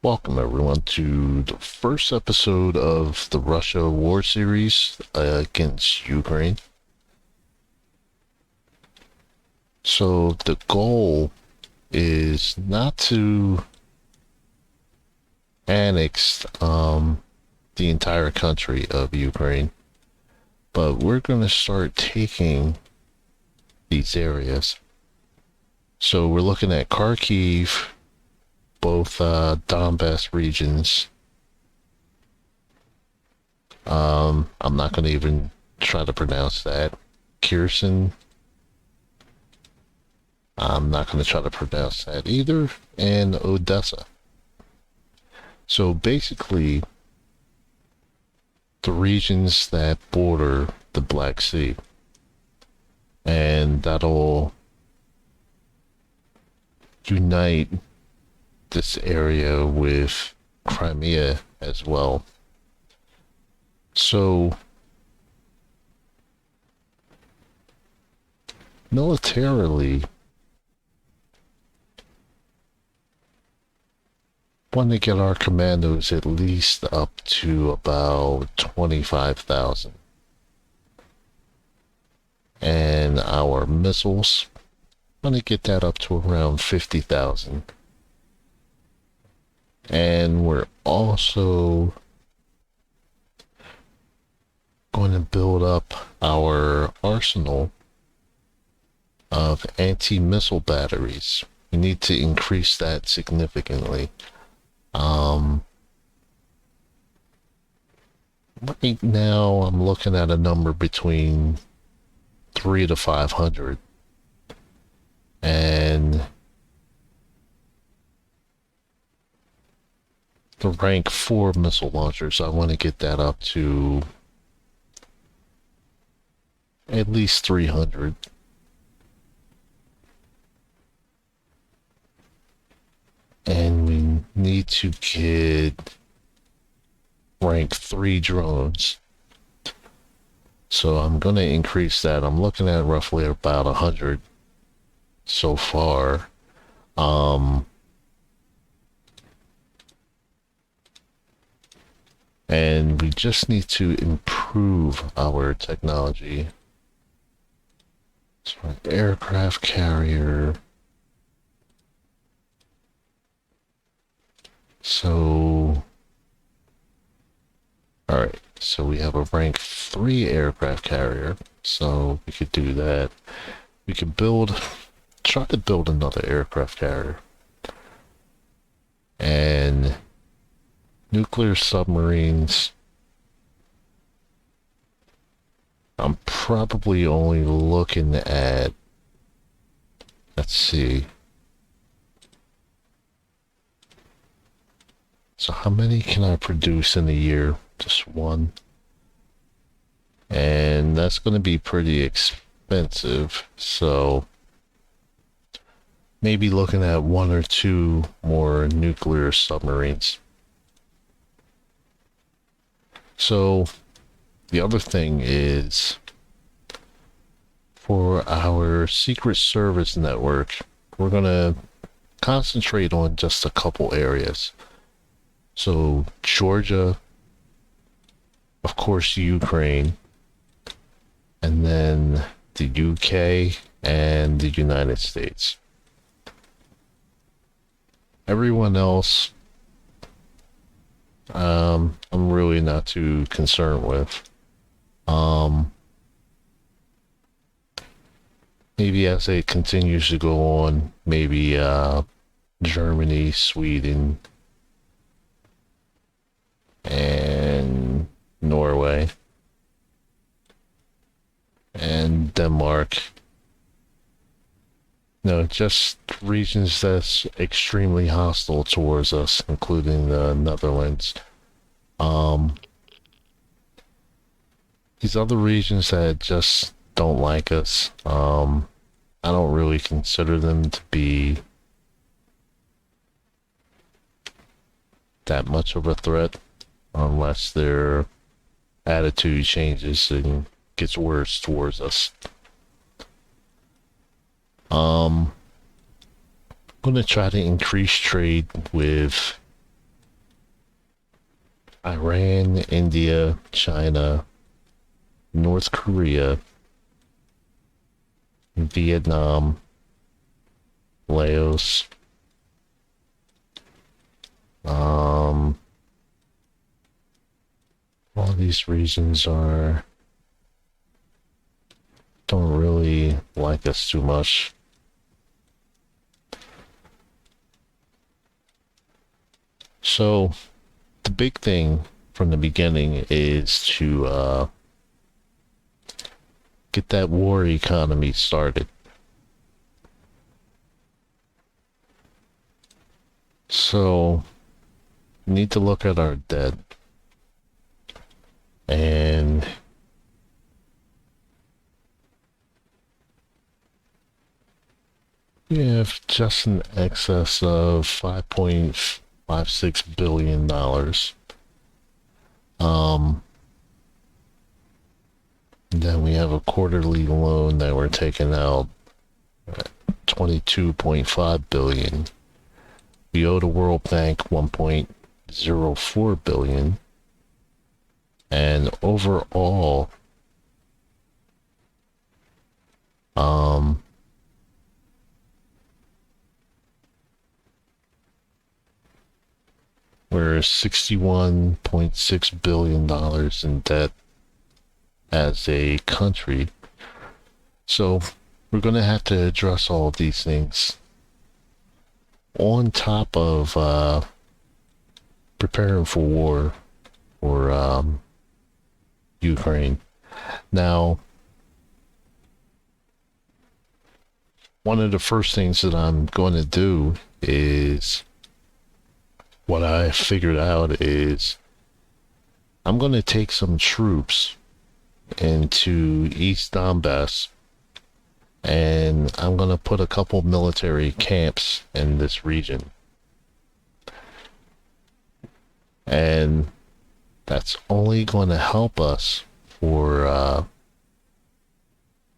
Welcome everyone to the first episode of the Russia war series against Ukraine. So the goal is not to annex the entire country of Ukraine, but we're going to start taking these areas. So we're looking at Kharkiv, both Donbass regions. I'm not going to even try to pronounce that. Kherson. I'm not going to try to pronounce that either. And Odessa. So basically, the regions that border the Black Sea. And that'll unite this area with Crimea as well. So militarily, want to get our commandos at least up to about 25,000. And our missiles, want to get that up to around 50,000. And we're also going to build up our arsenal of anti-missile batteries. We need to increase that significantly. Right now I'm looking at a number between 3 to 500. And the rank 4 missile launchers, I want to get that up to at least 300. And we need to get rank 3 drones. So I'm going to increase that. I'm looking at roughly about 100 so far. And we just need to improve our technology. So an aircraft carrier. So, alright, so we have a rank 3 aircraft carrier, so we could do that. We could try to build another aircraft carrier. And nuclear submarines, I'm probably only looking at, let's see. So how many can I produce in a year? Just one. And that's going to be pretty expensive. So maybe looking at 1 or 2 more nuclear submarines. So the other thing is, for our Secret Service network, we're going to concentrate on just a couple areas. So Georgia, of course Ukraine, and then the UK and the United States. Everyone else, I'm really not too concerned with. Maybe as it continues to go on, maybe Germany, Sweden, and Norway, and Denmark. No, just regions that's extremely hostile towards us, including the Netherlands. These other regions that just don't like us, I don't really consider them to be that much of a threat, unless their attitude changes and gets worse towards us. I'm going to try to increase trade with Iran, India, China, North Korea, Vietnam, Laos, all these regions are don't really like us too much. So the big thing from the beginning is to get that war economy started. So we need to look at our debt, and we have just in excess of $5.56 billion. Then we have a quarterly loan that we're taking out at 22.5 billion. We owe the World Bank 1.04 billion. And overall, we're $61.6 billion in debt as a country. So we're going to have to address all of these things on top of preparing for war for Ukraine. Now, one of the first things that I'm going to do is what I figured out is I'm going to take some troops into East Donbass, and I'm going to put a couple military camps in this region. And that's only going to help us for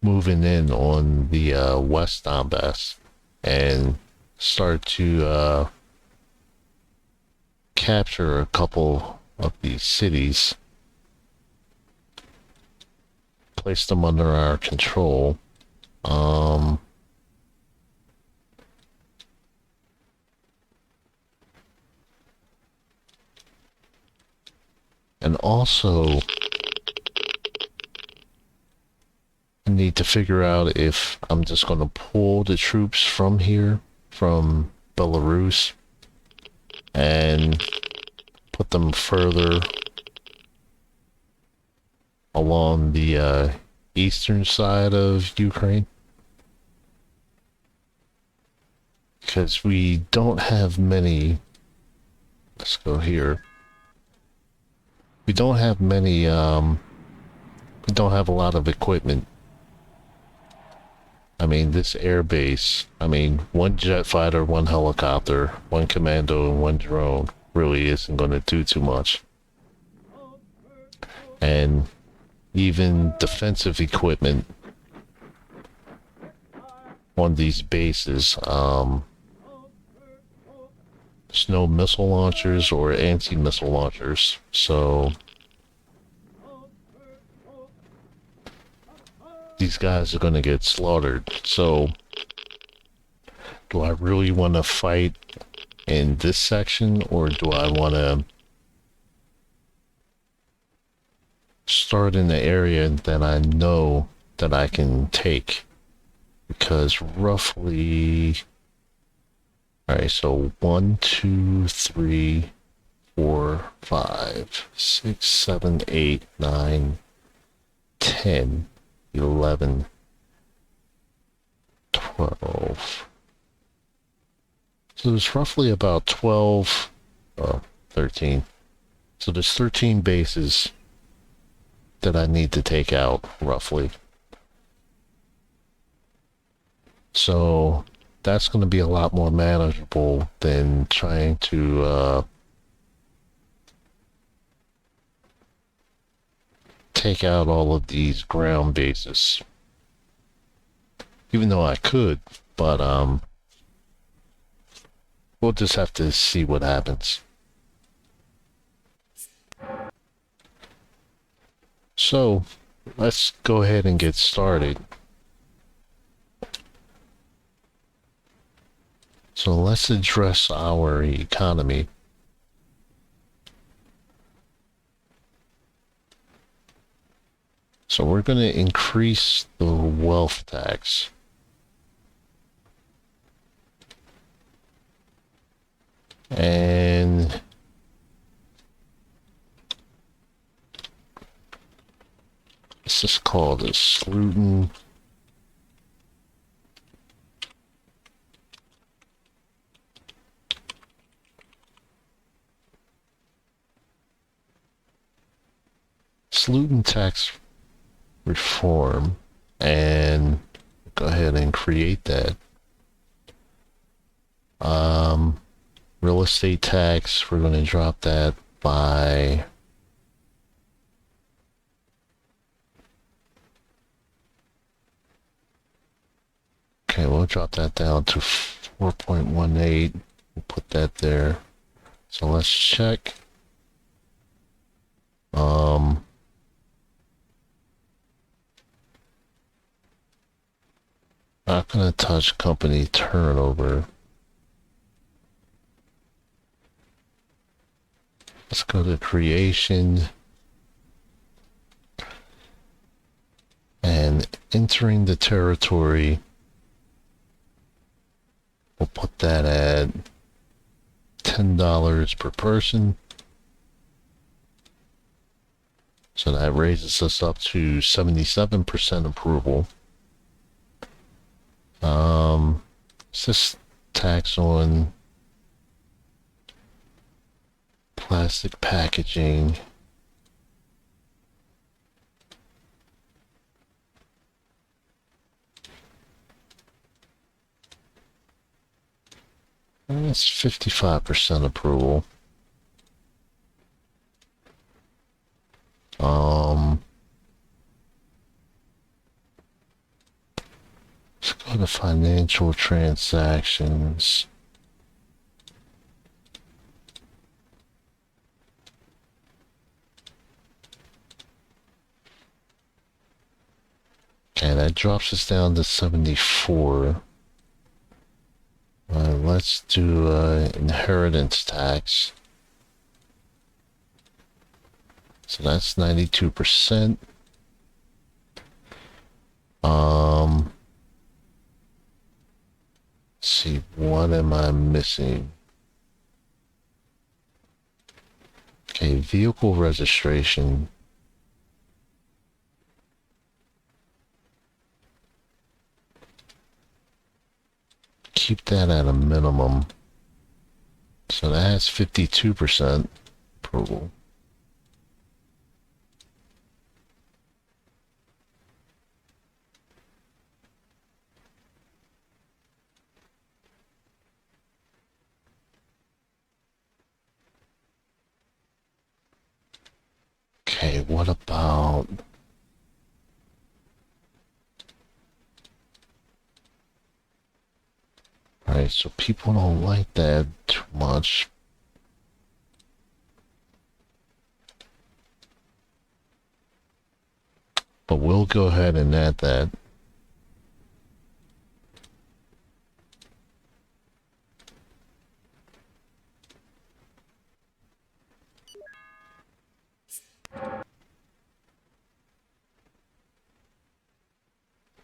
moving in on the West Donbass and start to capture a couple of these cities, place them under our control. And also, I need to figure out if I'm just going to pull the troops from here, from Belarus, and put them further along the eastern side of Ukraine. Because we don't have many. Let's go here. We don't have many, we don't have a lot of equipment. I mean, this air base, I mean, one jet fighter, one helicopter, one commando, and one drone really isn't going to do too much. And even defensive equipment on these bases, there's no missile launchers or anti-missile launchers, so these guys are going to get slaughtered. So do I really want to fight in this section, or do I want to start in the area that I know that I can take? Because roughly, alright, so 1, 2, 3, 4, 5, 6, 7, 8, 9, 10, 11, 12. So there's roughly about 12, 13. So there's 13 bases that I need to take out, roughly. So that's going to be a lot more manageable than trying to take out all of these ground bases. Even though I could, but we'll just have to see what happens. So let's go ahead and get started. So let's address our economy. So we're going to increase the wealth tax. And let's just call this Sluden. Sluden tax reform, and go ahead and create that. Real estate tax, we're going to drop that by okay, we'll drop that down to 4.18. We'll put that there. So let's check. Not gonna touch company turnover. Let's go to creation and entering the territory. We'll put that at $10 per person. So that raises us up to 77% approval. It's this tax on plastic packaging. That's 55% approval. Let's go to financial transactions. Okay, that drops us down to 74. Let's do inheritance tax. So that's 92%. Let's see, what am I missing? Okay, vehicle registration. Keep that at a minimum. So that's 52% approval. Okay, what about... Alright, so people don't like that too much. But we'll go ahead and add that.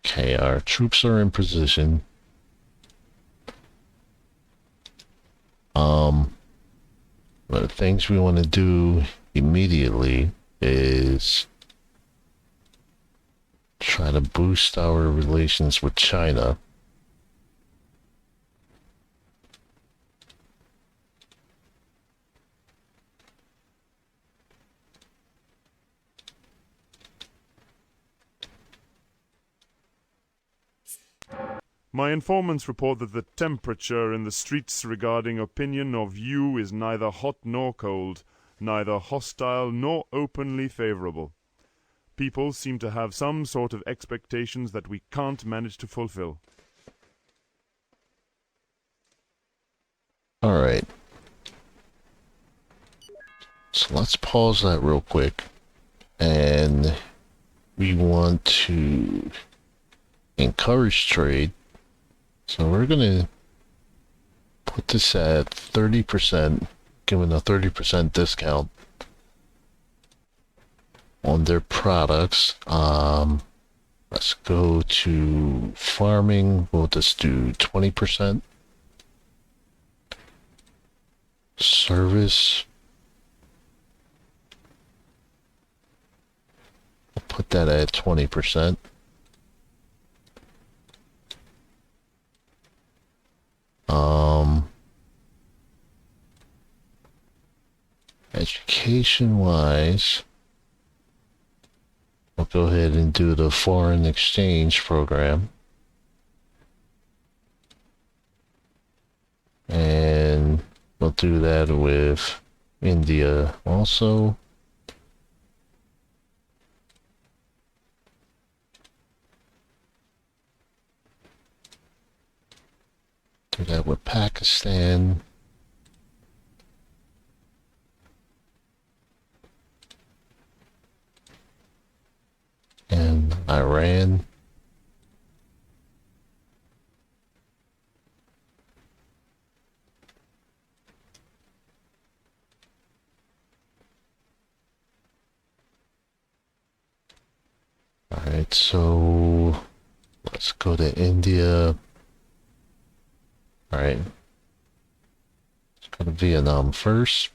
Okay, our troops are in position. But the things we want to do immediately is try to boost our relations with China. My informants report that the temperature in the streets regarding opinion of you is neither hot nor cold, neither hostile nor openly favorable. People seem to have some sort of expectations that we can't manage to fulfill. Alright. So let's pause that real quick and we want to encourage trade. So we're gonna put this at 30%, giving a 30% discount on their products. Let's go to farming. We'll just do 20%. Service. We'll put that at 20%. Education wise, we'll go ahead and do the foreign exchange program. And we'll do that with India also. Do that with Pakistan. And Iran. Alright, so let's go to India. Alright. Let's go to Vietnam first.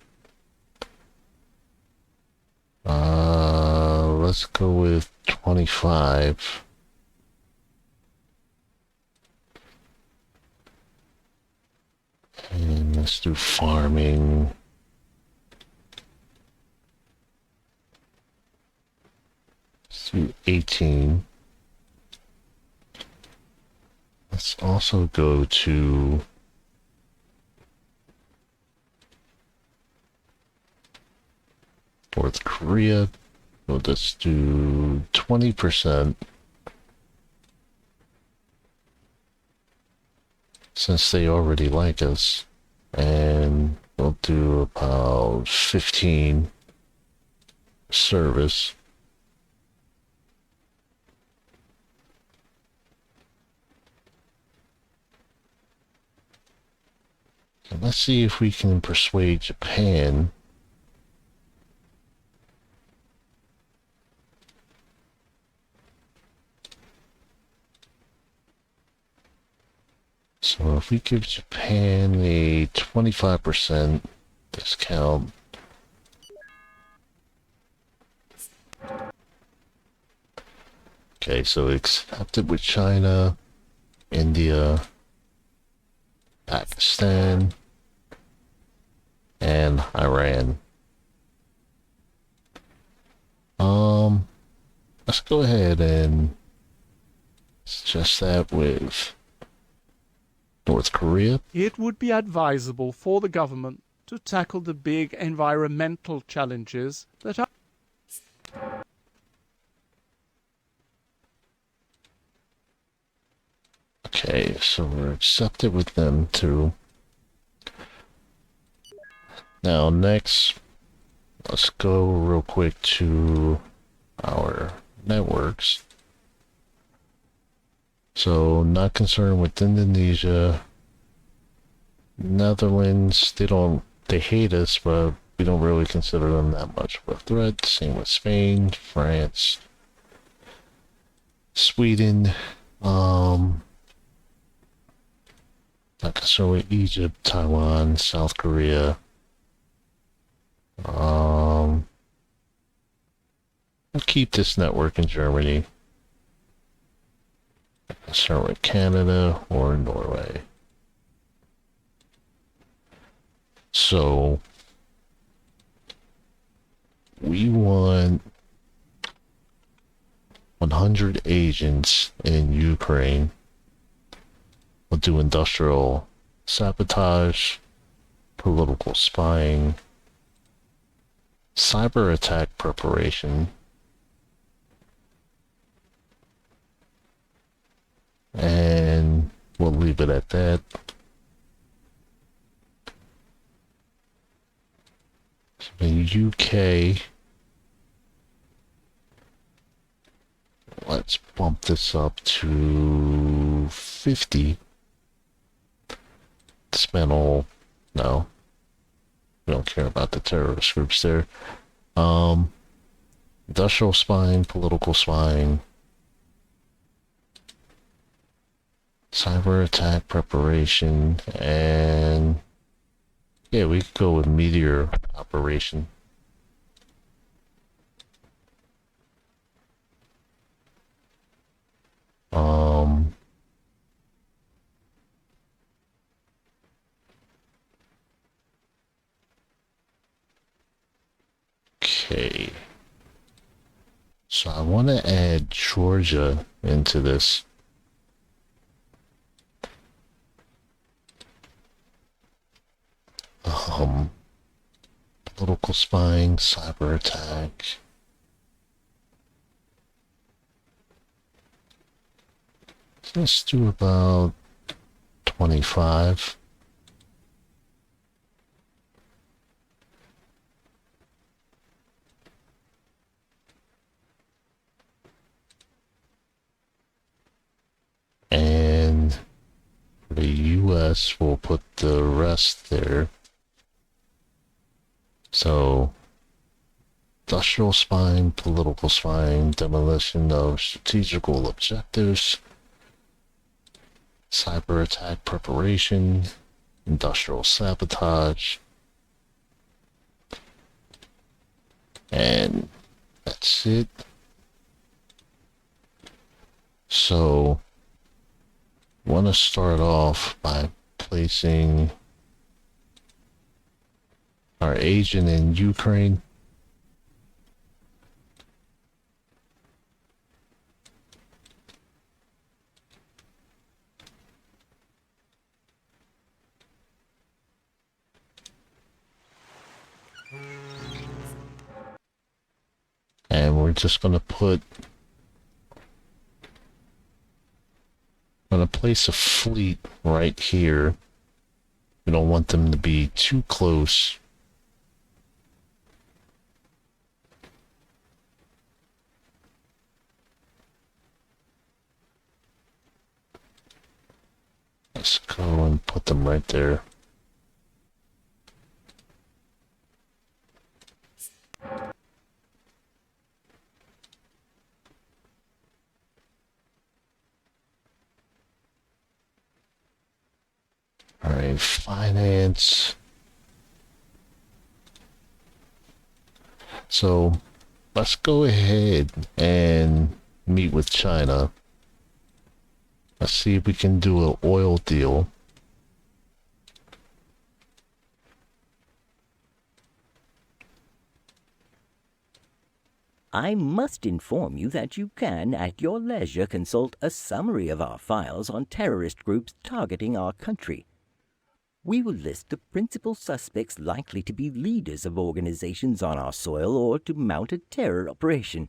Let's go with 25. And let's do farming. Let's do 18. Let's also go to North Korea. We'll just do 20%. Since they already like us. And we'll do about 15 service. And let's see if we can persuade Japan. So if we give Japan a 25% discount, okay, so accepted with China, India, Pakistan, and Iran. Let's go ahead and suggest that with North Korea. It would be advisable for the government to tackle the big environmental challenges that are. Okay, so we're accepted with them too. Now next, let's go real quick to our networks. So not concerned with Indonesia. Netherlands, they hate us, but we don't really consider them that much of a threat. Same with Spain, France, Sweden, not concerned with Egypt, Taiwan, South Korea. I'll keep this network in Germany. Start with Canada or Norway. So we want 100 agents in Ukraine. We'll do industrial sabotage, political spying, cyber attack preparation, and we'll leave it at that. So the UK, bump this up to 50. Dismantle. No. We don't care about the terrorist groups there. Industrial spying, political spying, cyber attack preparation, and yeah, we could go with meteor operation. Okay. So I want to add Georgia into this. Political spying, cyber attack. Let's do about 25. And for the US, we'll put the rest there. So, industrial spying, political spying, demolition of strategical objectives, cyber attack preparation, industrial sabotage, and that's it. So, want to start off by placing our agent in Ukraine. And we're just going to place a fleet right here. We don't want them to be too close. Let's go and put them right there. Alright, finance. So, let's go ahead and meet with China. Let's see if we can do an oil deal. I must inform you that you can, at your leisure, consult a summary of our files on terrorist groups targeting our country. We will list the principal suspects likely to be leaders of organizations on our soil or to mount a terror operation.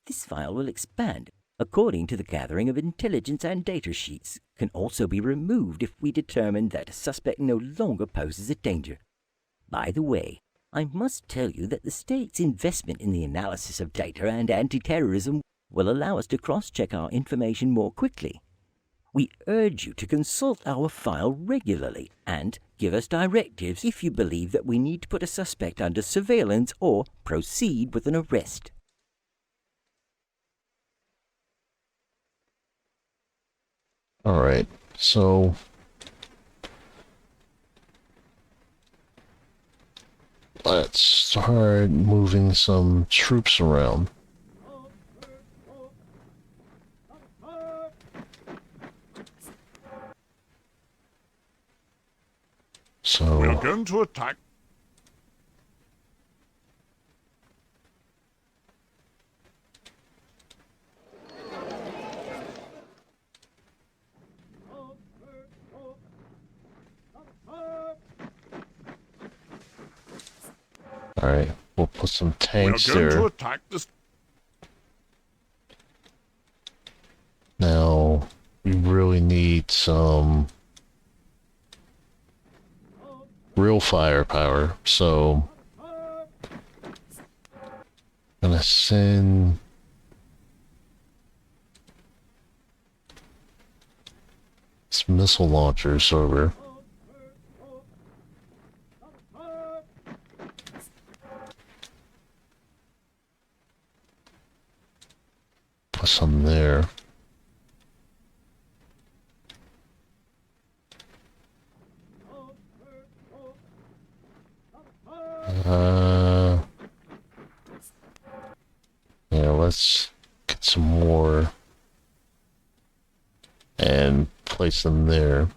This file will expand according to the gathering of intelligence, and data sheets can also be removed if we determine that a suspect no longer poses a danger. By the way, I must tell you that the state's investment in the analysis of data and anti-terrorism will allow us to cross-check our information more quickly. We urge you to consult our file regularly and give us directives if you believe that we need to put a suspect under surveillance or proceed with an arrest. Alright, so let's start moving some troops around. So We are going to attack. alright, we'll put some We are tanks going to there. attack this. Now, we really need some real firepower, so I'm gonna send It's missile launchers over. Put some there. Yeah, let's get some more and place them there.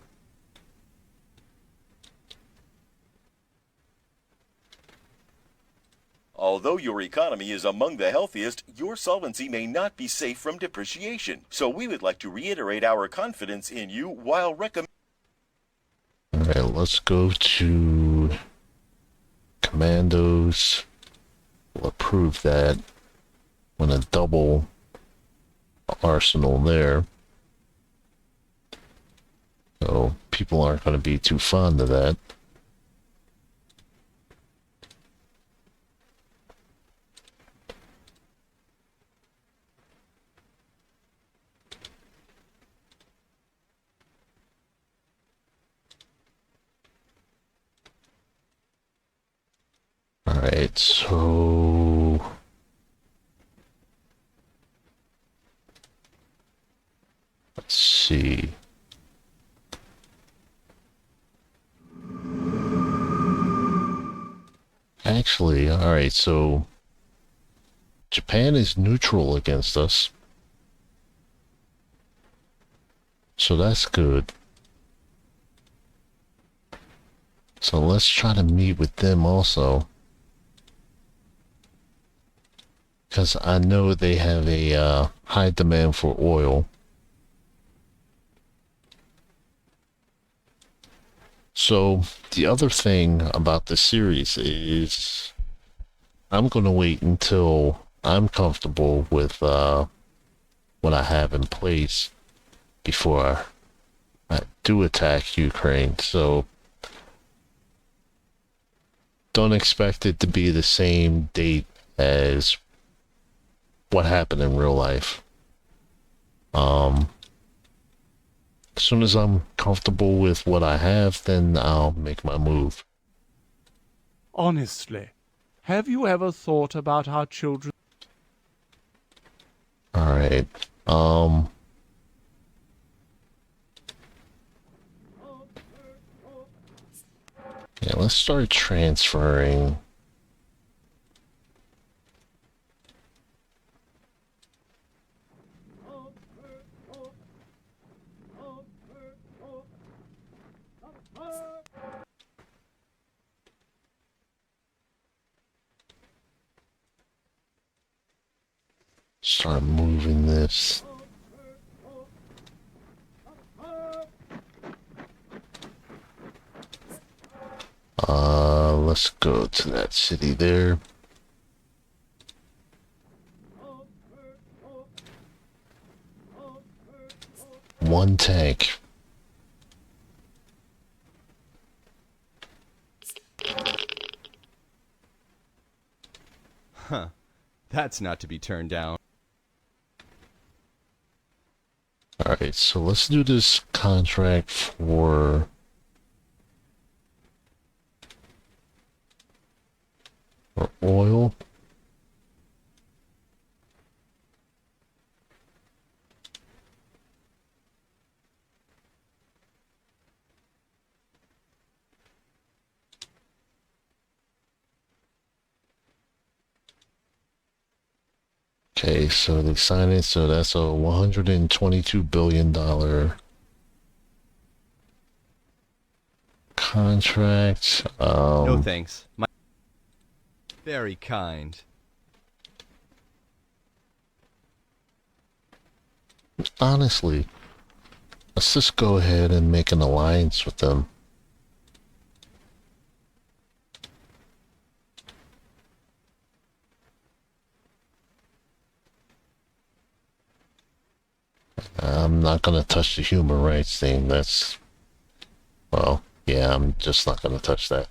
Although your economy is among the healthiest, your solvency may not be safe from depreciation. So we would like to reiterate our confidence in you while recommending. Alright, let's go to Commandos. We'll approve that. I'm gonna double arsenal there. So people aren't gonna be too fond of that. Alright, so let's see. Actually, alright, so Japan is neutral against us. So that's good. So let's try to meet with them also. Because I know they have a high demand for oil. So the other thing about the series is I'm going to wait until I'm comfortable with what I have in place before I do attack Ukraine. So don't expect it to be the same date as what happened in real life. As soon as I'm comfortable with what I have, then I'll make my move. Honestly, have you ever thought about how children... Alright, yeah, let's start transferring. Start moving this. Let's go to that city there. One tank. Huh. That's not to be turned down. Alright, so let's do this contract for oil. Okay, so they sign it, so that's a $122 billion contract. No thanks. Very kind. Honestly, let's just go ahead and make an alliance with them. I'm not gonna touch the human rights thing. That's, well, yeah, I'm just not gonna touch that.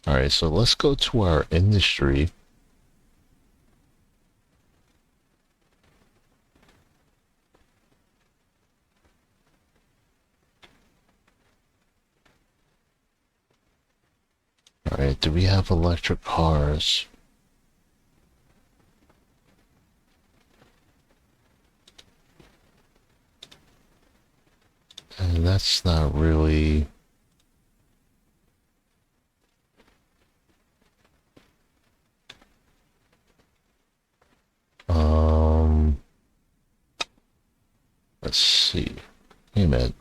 Alright, so let's go to our industry. Alright, do we have electric cars? And that's not really... Let's see. Hey man.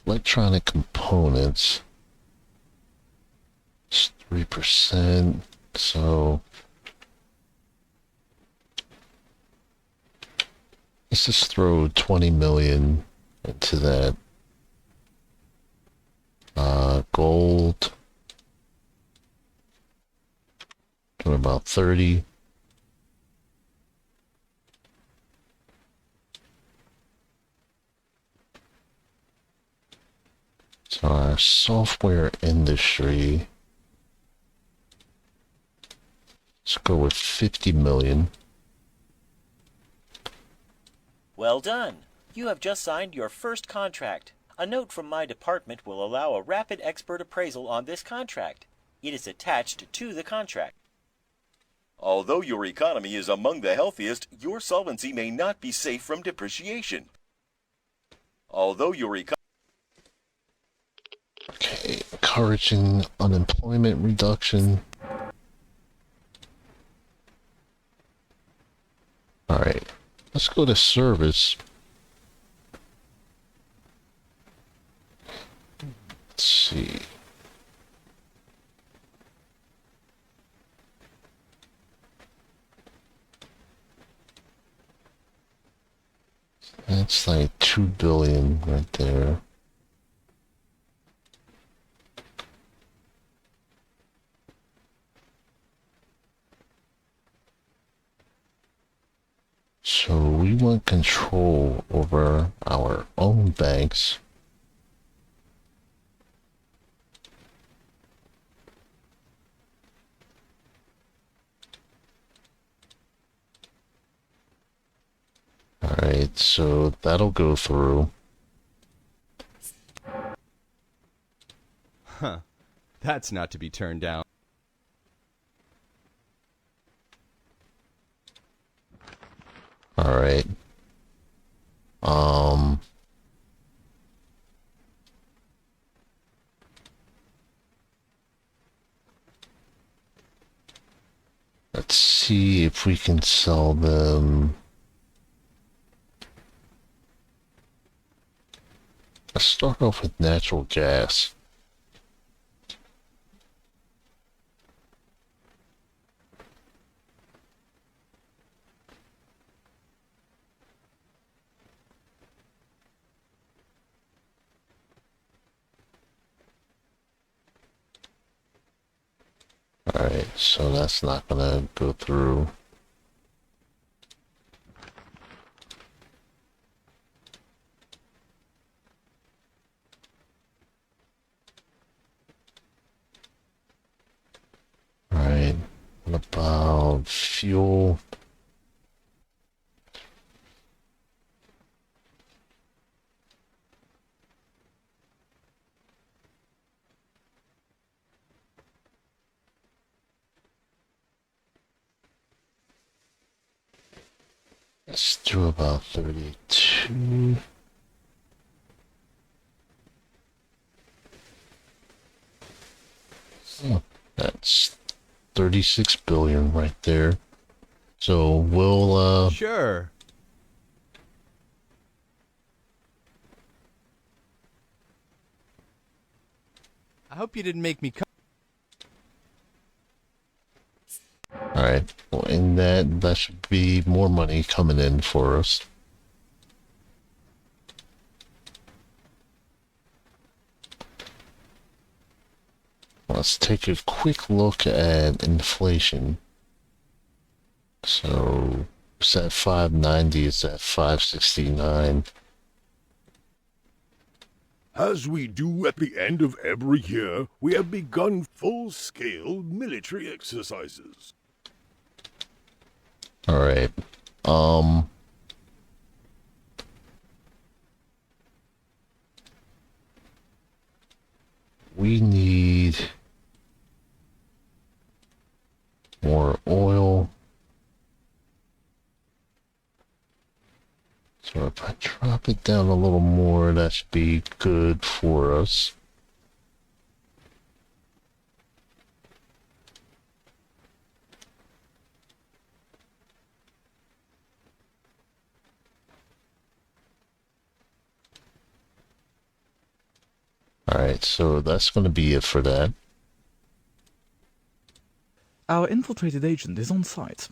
Electronic components. It's 3%, so... Let's just throw 20 million into that. Gold. What about 30? So our software industry. Let's go with 50 million. Well done. You have just signed your first contract. A note from my department will allow a rapid expert appraisal on this contract. It is attached to the contract. Although your economy is among the healthiest, your solvency may not be safe from depreciation. Although your Okay, encouraging unemployment reduction. Alright, let's go to service. Let's see. That's like 2 billion right there. So we want control over our own banks. Alright, so that'll go through. Huh. That's not to be turned down. Alright. Let's see if we can sell them. Let's start off with natural gas. Alright, so that's not gonna go through. Alright, what about fuel? Let's do about 32. Oh, that's 36 billion right there. So we'll Sure. I hope you didn't make me come. alright. Well, in that should be more money coming in for us. Let's take a quick look at inflation. So it's at 590, it's at 569. As we do at the end of every year, we have begun full-scale military exercises. Alright. We need drop it down a little more, that should be good for us. Alright, so that's going to be it for that. Our infiltrated agent is on site.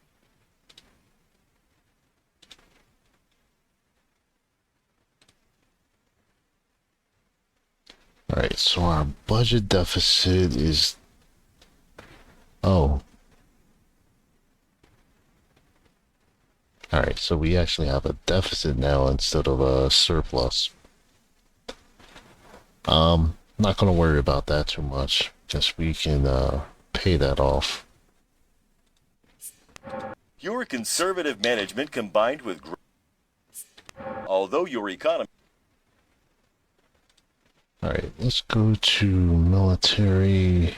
Alright, so our budget deficit is... Oh. Alright, so we actually have a deficit now instead of a surplus. Not gonna worry about that too much. Just we can pay that off. Your conservative management combined with although your economy... Alright, let's go to military.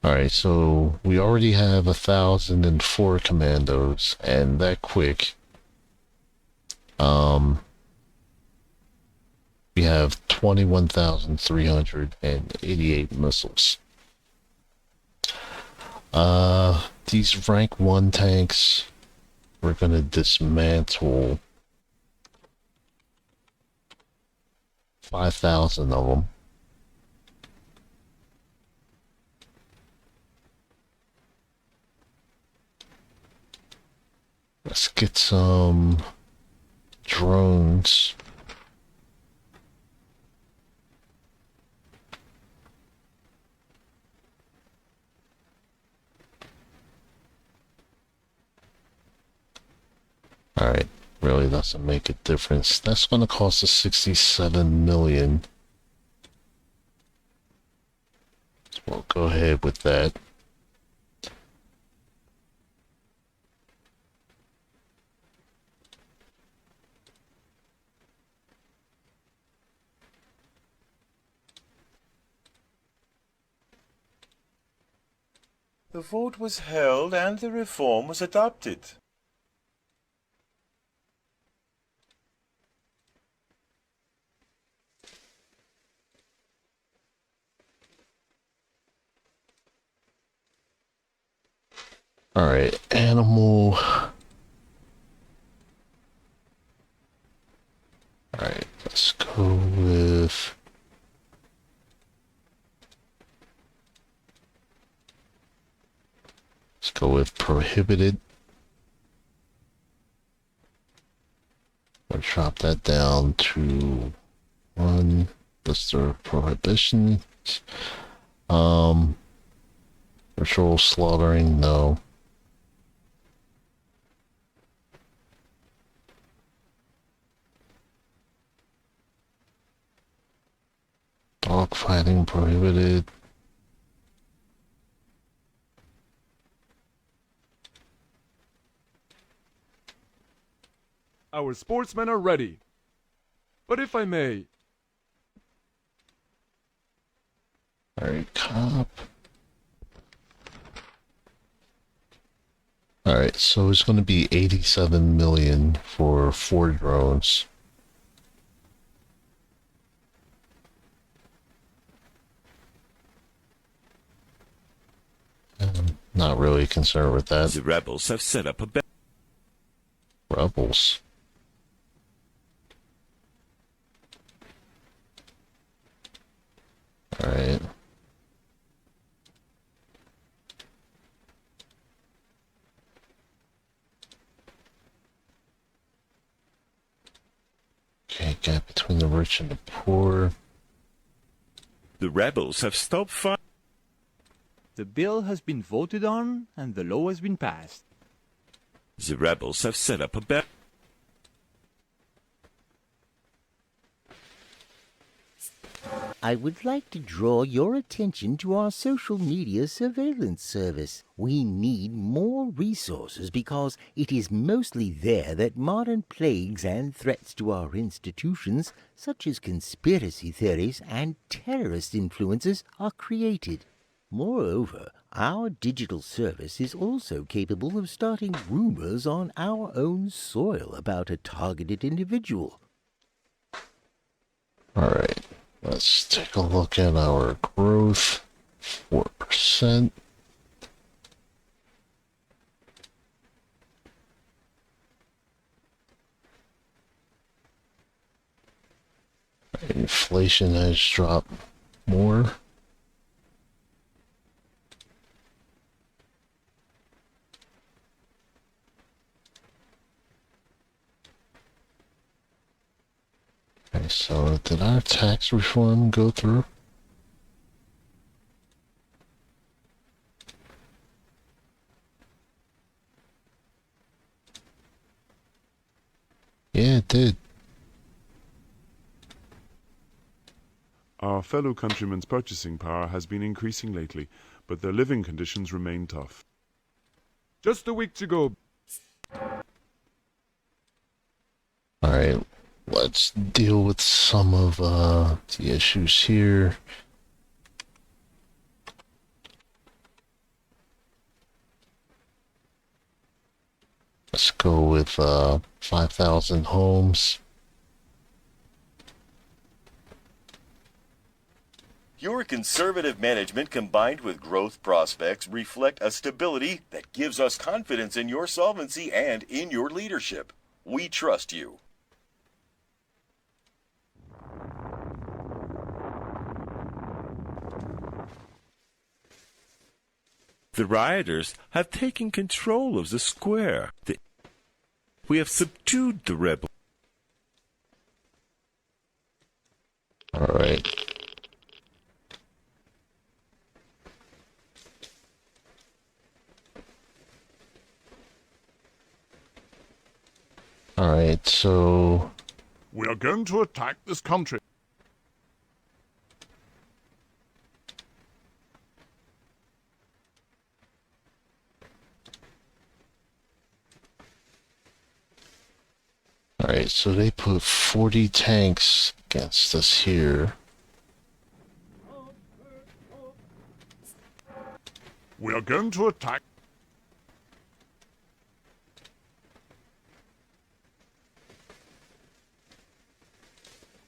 Alright, so we already have 1,004 commandos, and that quick. We have 21,388 missiles. These rank 1 tanks, we're gonna dismantle 5,000 of them. Let's get some drones. Alright, really doesn't make a difference. That's going to cost us 67 million. So we'll go ahead with that. The vote was held and the reform was adopted. Alright, animal. Alright, let's go with... Let's go with prohibited. We'll drop that down to 1. That's the prohibition. Ritual slaughtering, no. Dog fighting prohibited. Our sportsmen are ready. But if I may... Alright, cop. Alright, so it's going to be 87 million for 4 drones. I'm not really concerned with that. The rebels have set up a Rebels. Alright. Okay, gap between the rich and the poor. The rebels have stopped fighting. The bill has been voted on and the law has been passed. The rebels have set up a I would like to draw your attention to our social media surveillance service. We need more resources because it is mostly there that modern plagues and threats to our institutions, such as conspiracy theories and terrorist influences, are created. Moreover, our digital service is also capable of starting rumors on our own soil about a targeted individual. Alright, let's take a look at our growth. 4%. Inflation has dropped more. Okay, so did our tax reform go through? Yeah, it did. Our fellow countrymen's purchasing power has been increasing lately, but their living conditions remain tough. Just a week to go. Alright, let's deal with some of the issues here. Let's go with 5,000 homes. Your conservative management combined with growth prospects reflect a stability that gives us confidence in your solvency and in your leadership. We trust you. The rioters have taken control of the square. We have subdued the rebels. Alright. Alright, so... We are going to attack this country. Alright, so they put 40 tanks against us here. We are going to attack.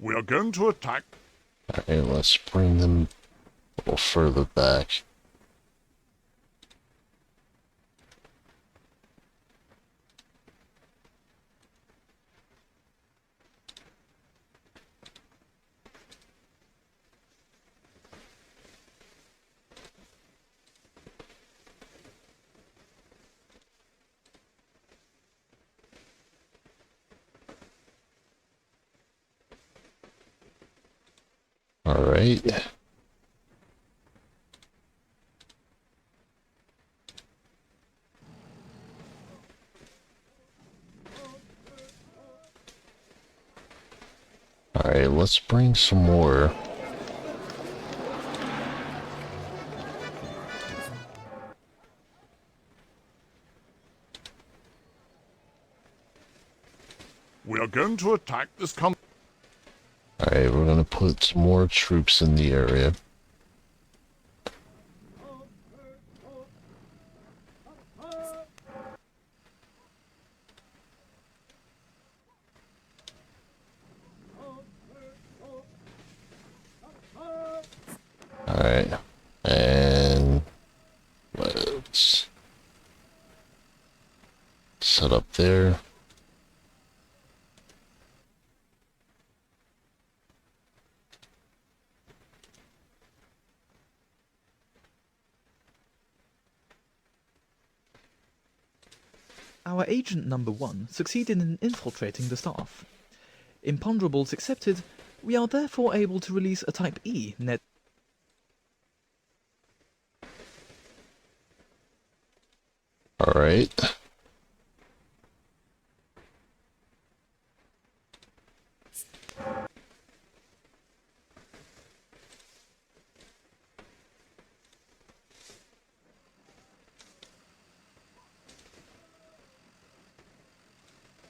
We are going to attack. Alright, let's bring them a little further back. Alright. Alright, let's bring some more. We are going to attack this country. Alright, we're gonna put some more troops in the area. Alright, and let's set up there. Our agent number 1 succeeded in infiltrating the staff. Imponderables accepted, we are therefore able to release a Type E net. Alright.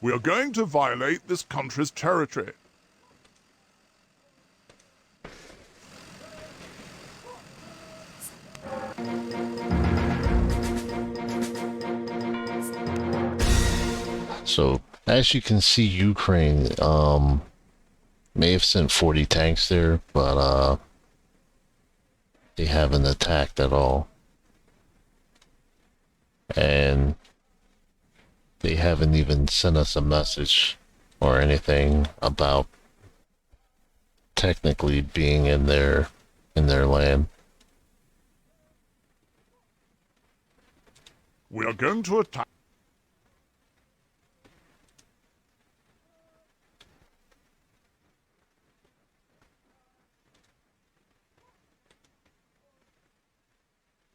We are going to violate this country's territory. So, as you can see, Ukraine may have sent 40 tanks there, but they haven't attacked at all. And they haven't even sent us a message or anything about technically being in their land. We are going to attack.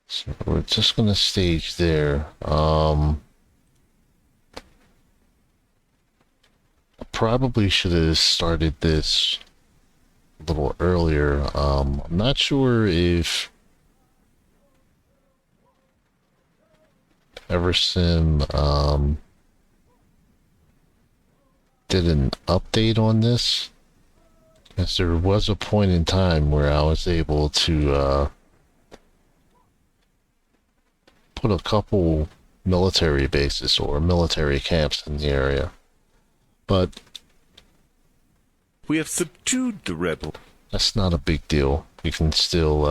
So we're just gonna stage there. Probably should have started this a little earlier. I'm not sure if Eversim did an update on this, because there was a point in time where I was able to put a couple military bases or military camps in the area. But we have subdued the rebel. That's not a big deal. You can still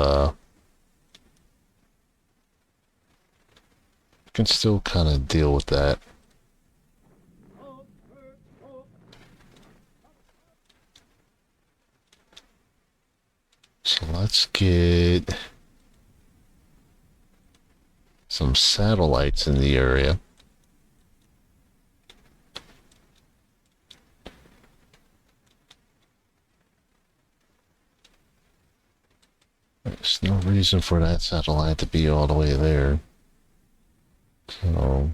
kind of deal with that. So let's get some satellites in the area. There's no reason for that satellite to be all the way there. So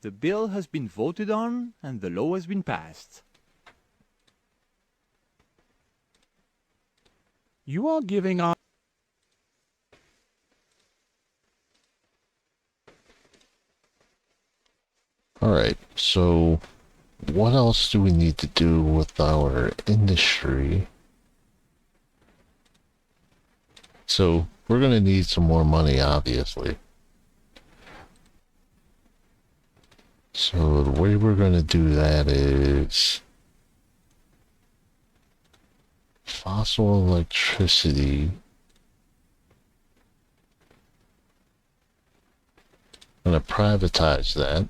The bill has been voted on and the law has been passed. You are giving our... alright, so what else do we need to do with our industry? So we're gonna need some more money, obviously. So the way we're gonna do that is fossil electricity. I'm gonna privatize that.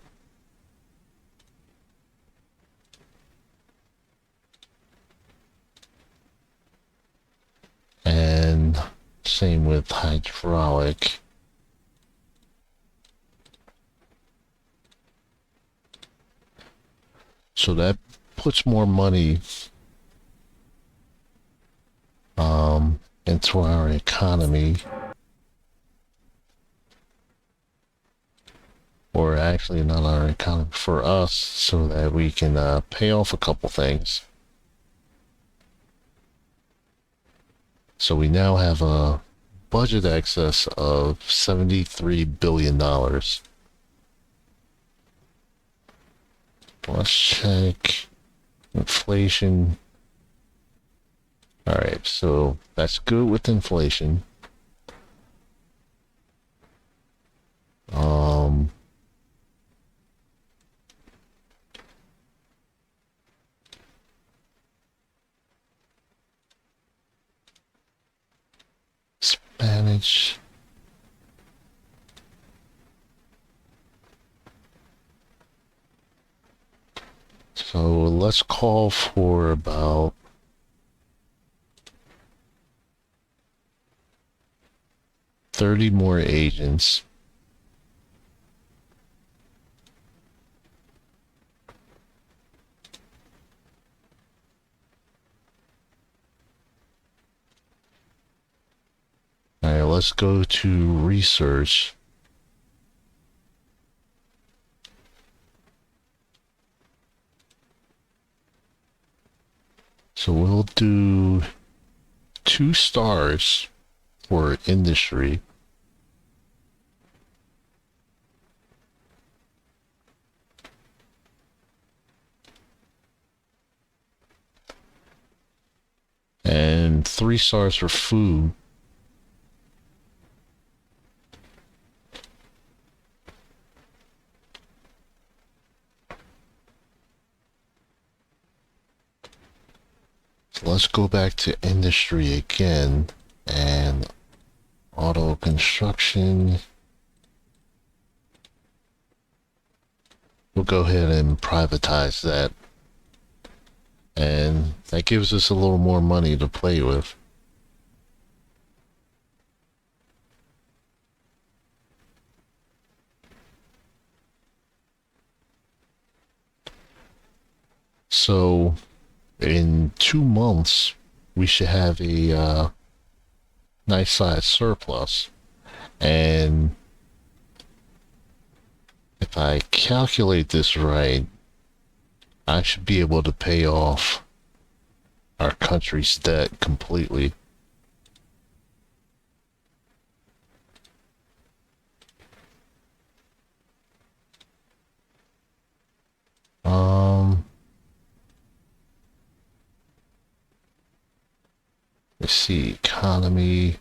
And same with hydraulic. So that puts more money into our economy. Or actually not our economy, for us, so that we can pay off a couple things. So we now have a budget excess of $73 billion. Let's check inflation. Alright, so that's good with inflation. Spanish. So let's call for about 30 more agents. Alright, let's go to research. So we'll do 2 stars for industry. 3 stars for food. So let's go back to industry again, and auto construction. We'll go ahead and privatize that. And that gives us a little more money to play with. So in 2 months, we should have a nice size surplus. And if I calculate this right, I should be able to pay off our country's debt completely. Let's see, economy.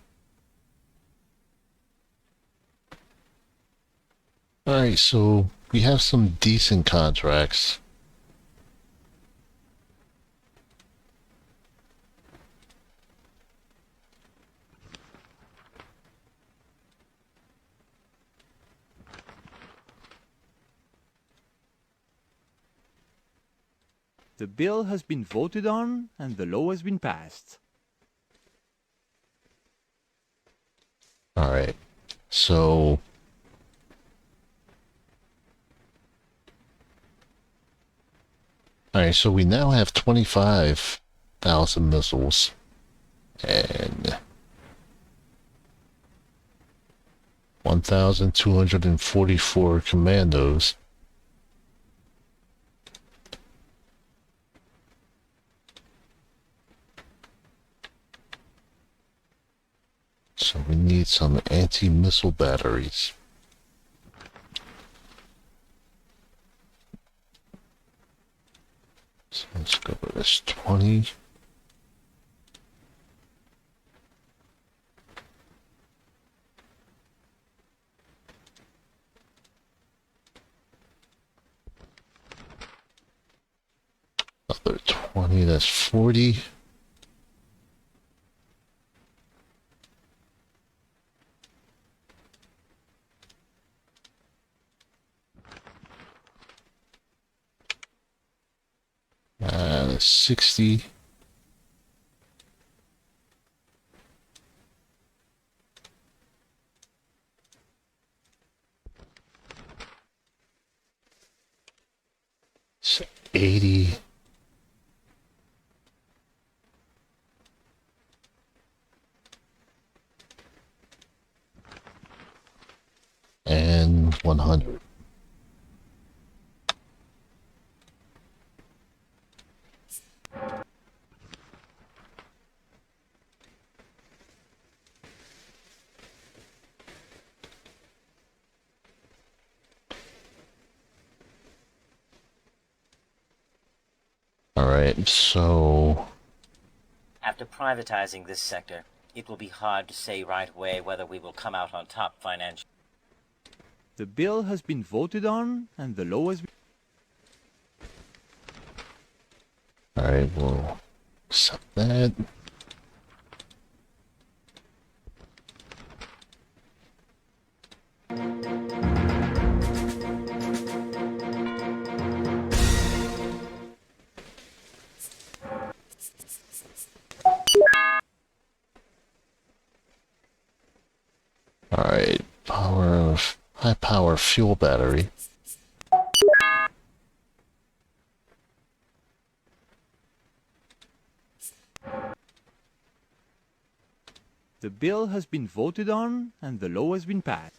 Alright, so we have some decent contracts. The bill has been voted on and the law has been passed. Alright, so we now have 25,000 missiles and 1,244 commandos. So we need some anti-missile batteries. So let's go with this 20. Another 20, that's 40. That's 60. So 80. And 100. Alright, so After privatizing this sector, it will be hard to say right away whether we will come out on top financially. The bill has been voted on and the law has been... alright, we'll accept that. Alright, high power fuel battery. The bill has been voted on and the law has been passed.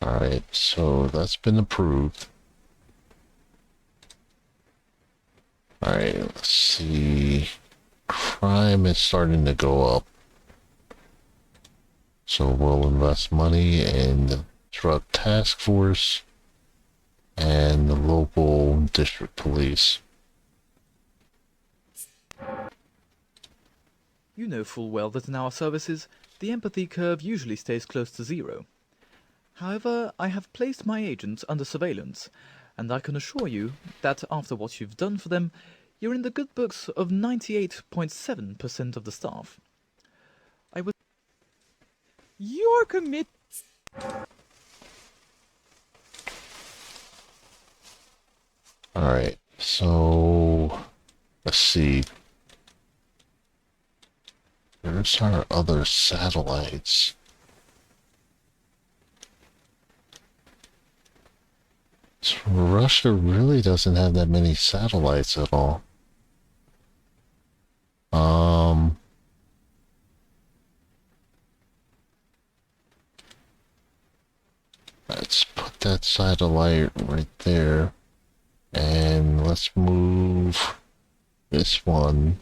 Alright, so that's been approved. Alright, let's see. Crime is starting to go up. So we'll invest money in the drug task force and the local district police. You know full well that in our services, the empathy curve usually stays close to zero. However, I have placed my agents under surveillance, and I can assure you that after what you've done for them, you're in the good books of 98.7% of the staff. I would... You're commit. Alright, so let's see. There's our other satellites. So Russia really doesn't have that many satellites at all. Let's put that satellite right there. And let's move this one.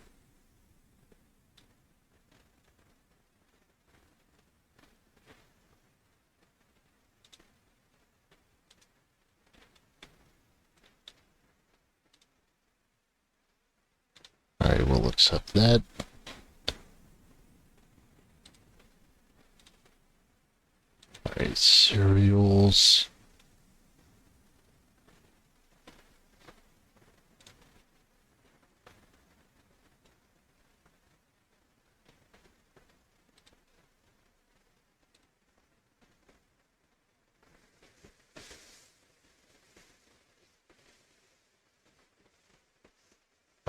Alright, we'll accept that. Alright, serials.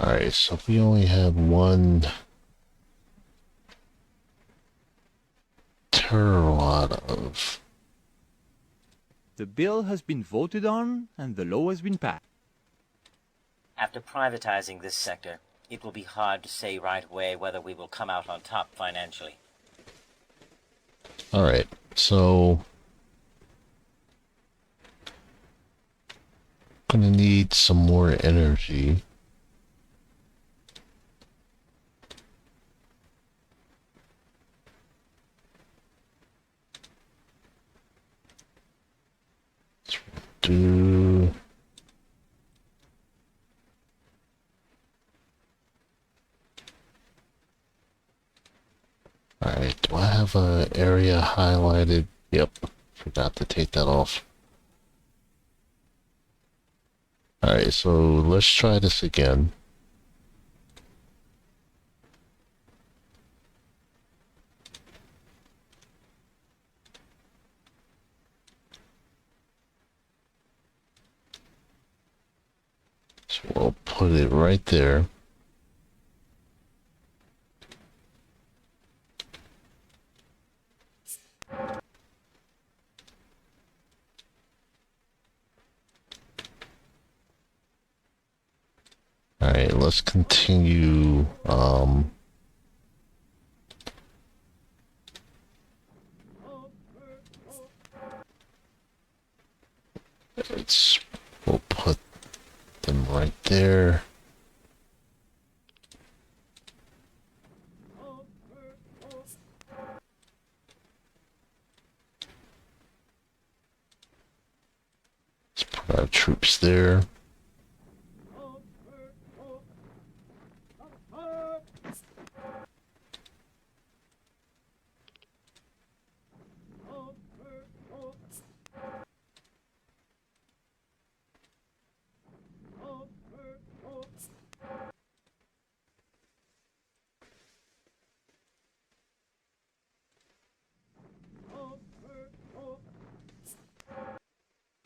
Alright, so we only have one terawatt of... The bill has been voted on and the law has been passed. After privatizing this sector, it will be hard to say right away whether we will come out on top financially. Alright, so... gonna need some more energy. Do... Alright, do I have an area highlighted? Yep, forgot to take that off. Alright, so let's try this again. So we'll put it right there. Alright, let's continue, we'll put them right there. Let's put our troops there.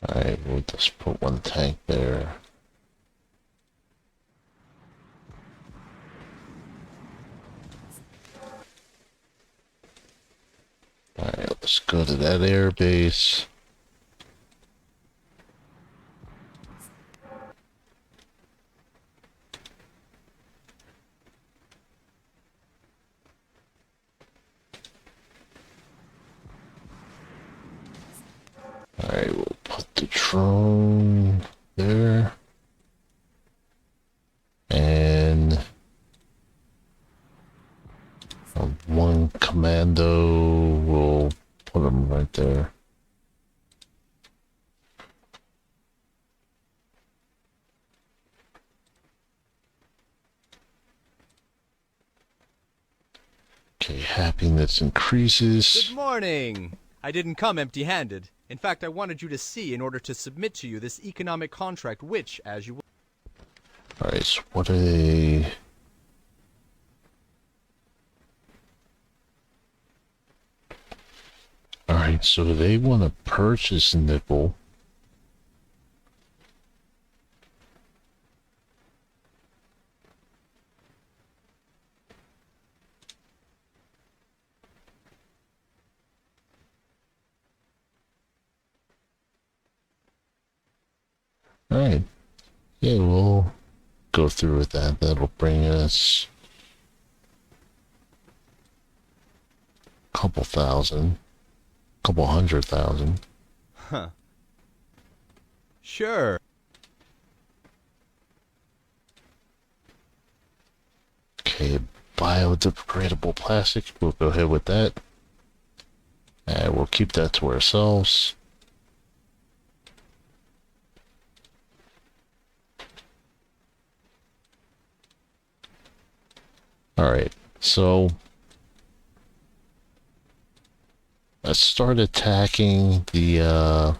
Alright, we'll just put one tank there. Alright, let's go to that air base. Alright, we'll put the drone there. And one commando, we'll put them right there. Okay, happiness increases. Good morning! I didn't come empty-handed. In fact, I wanted you to see in order to submit to you this economic contract which, as you will... Alright, so what are they... Alright, so they want to purchase nickel. Alright, yeah, we'll go through with that. That'll bring us a couple thousand, couple 100,000. Huh. Sure. Okay, biodegradable plastic. We'll go ahead with that. And we'll keep that to ourselves. Alright, so let's start attacking the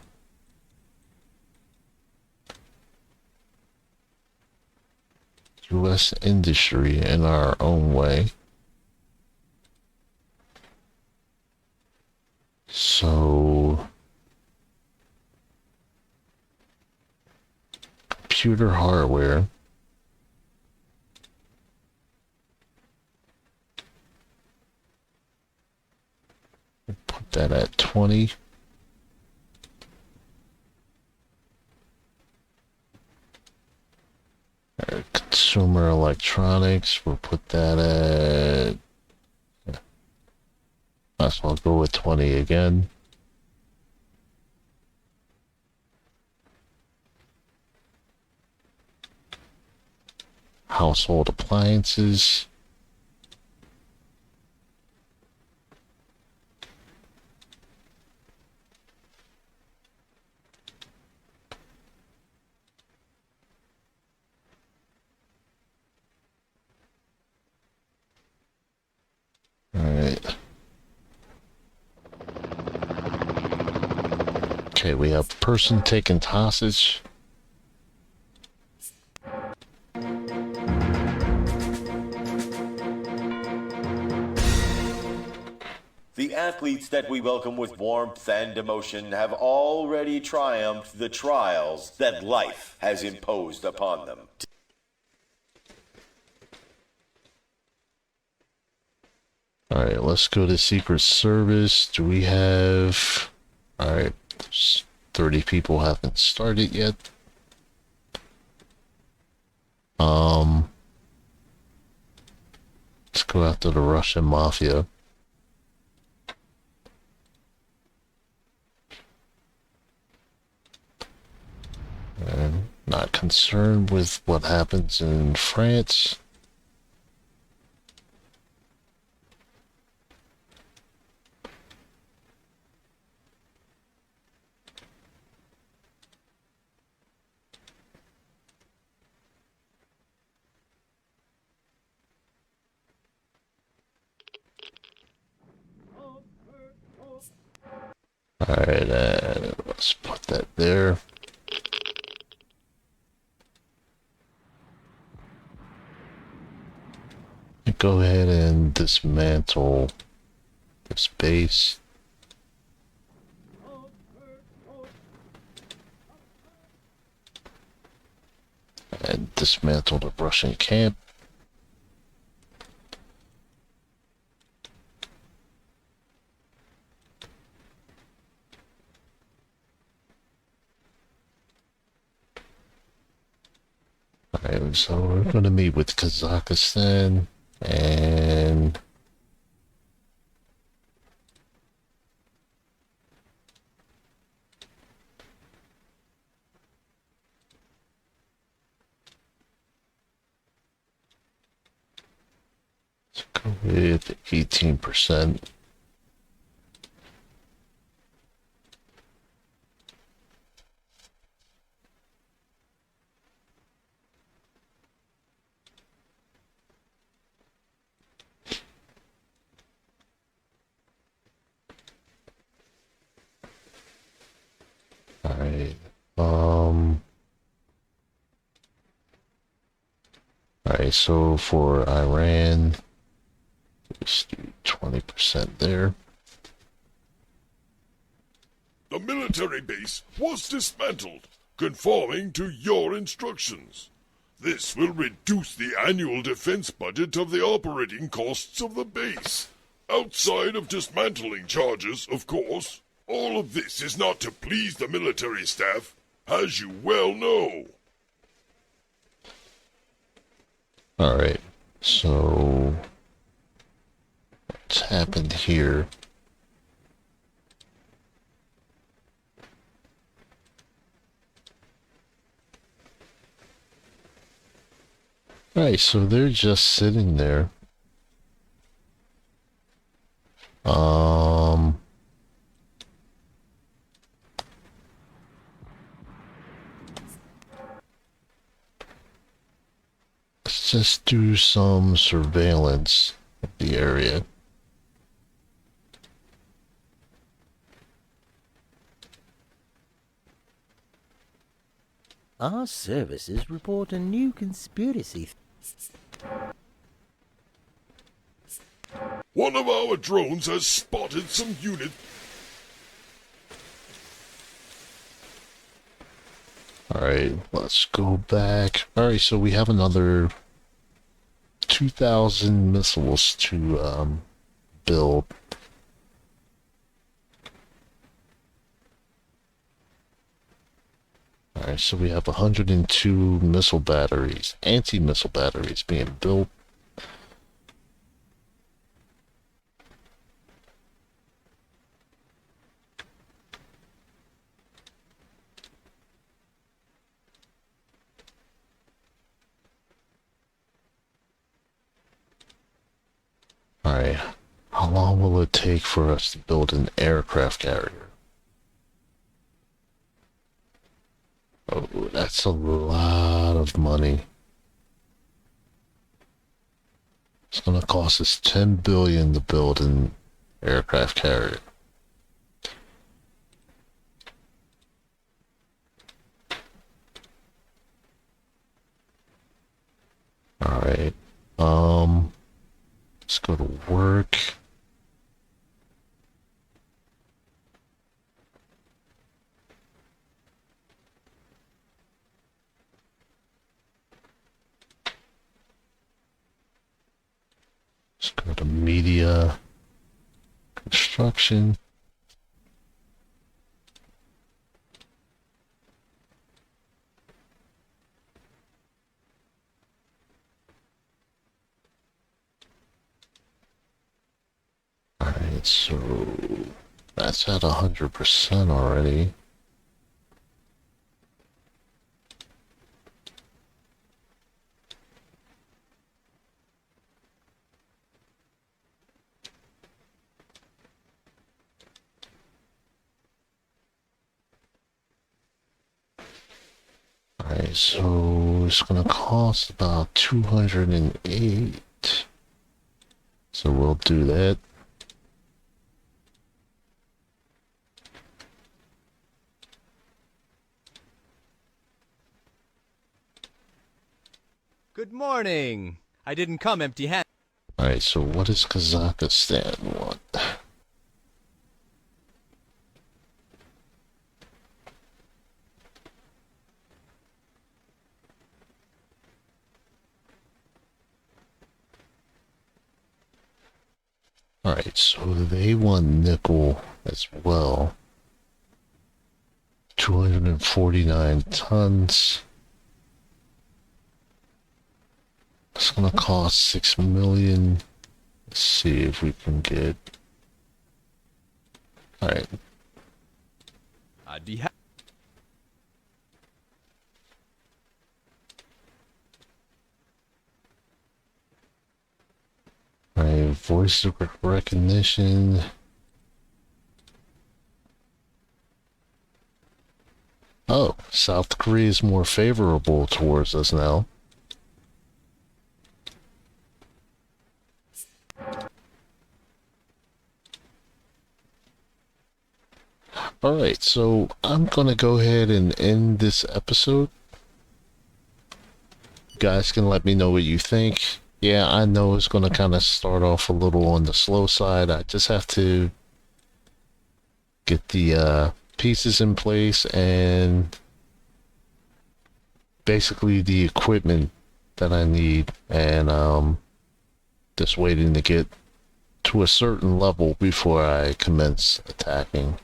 US industry in our own way. So computer hardware. Put that at 20. Consumer electronics, we'll put that at... Might as well go with 20 again. Household appliances. Alright. Okay, we have person taken hostage. The athletes that we welcome with warmth and emotion have already triumphed the trials that life has imposed upon them. Alright, let's go to Secret Service. Do we have... Alright, 30 people haven't started yet. Let's go after the Russian Mafia. I'm not concerned with what happens in France. Alright, let's put that there. Go ahead and dismantle this base. And dismantle the Russian camp. Alright, so we're gonna meet with Kazakhstan and let's go with 18%. Alright. Alright, so for Iran, just do 20% there. The military base was dismantled, conforming to your instructions. This will reduce the annual defense budget of the operating costs of the base. Outside of dismantling charges, of course. All of this is not to please the military staff, as you well know. Alright, so what's happened here? Alright, so they're just sitting there. Let's just do some surveillance of the area. Our services report a new conspiracy. One of our drones has spotted some unit. Alright, let's go back. Alright, so we have another 2,000 missiles to build. Alright, so we have 102 missile batteries, anti-missile batteries being built. Alright, how long will it take for us to build an aircraft carrier? Oh, that's a lot of money. It's gonna cost us 10 billion to build an aircraft carrier. Alright, let's go to work. Let's go to media, construction. Alright, so that's at 100% already. Alright, so it's gonna cost about 208. So we'll do that. Good morning. I didn't come empty-handed. Alright, so what does Kazakhstan want? Alright, so they want nickel as well. 249 tons. It's gonna cost 6 million. Let's see if we can get. Alright. I'd be happy. Alright, voice recognition. Oh, South Korea is more favorable towards us now. Alright, so I'm gonna go ahead and end this episode. You guys can let me know what you think. Yeah, I know it's gonna kind of start off a little on the slow side. I just have to get the pieces in place and basically the equipment that I need, and just waiting to get to a certain level before I commence attacking.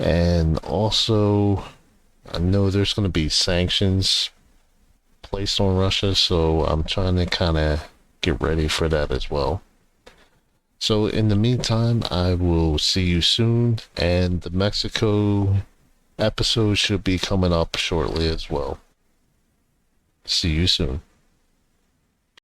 And also, I know there's going to be sanctions placed on Russia, so I'm trying to kind of get ready for that as well. So in the meantime, I will see you soon, and the Mexico episode should be coming up shortly as well. See you soon.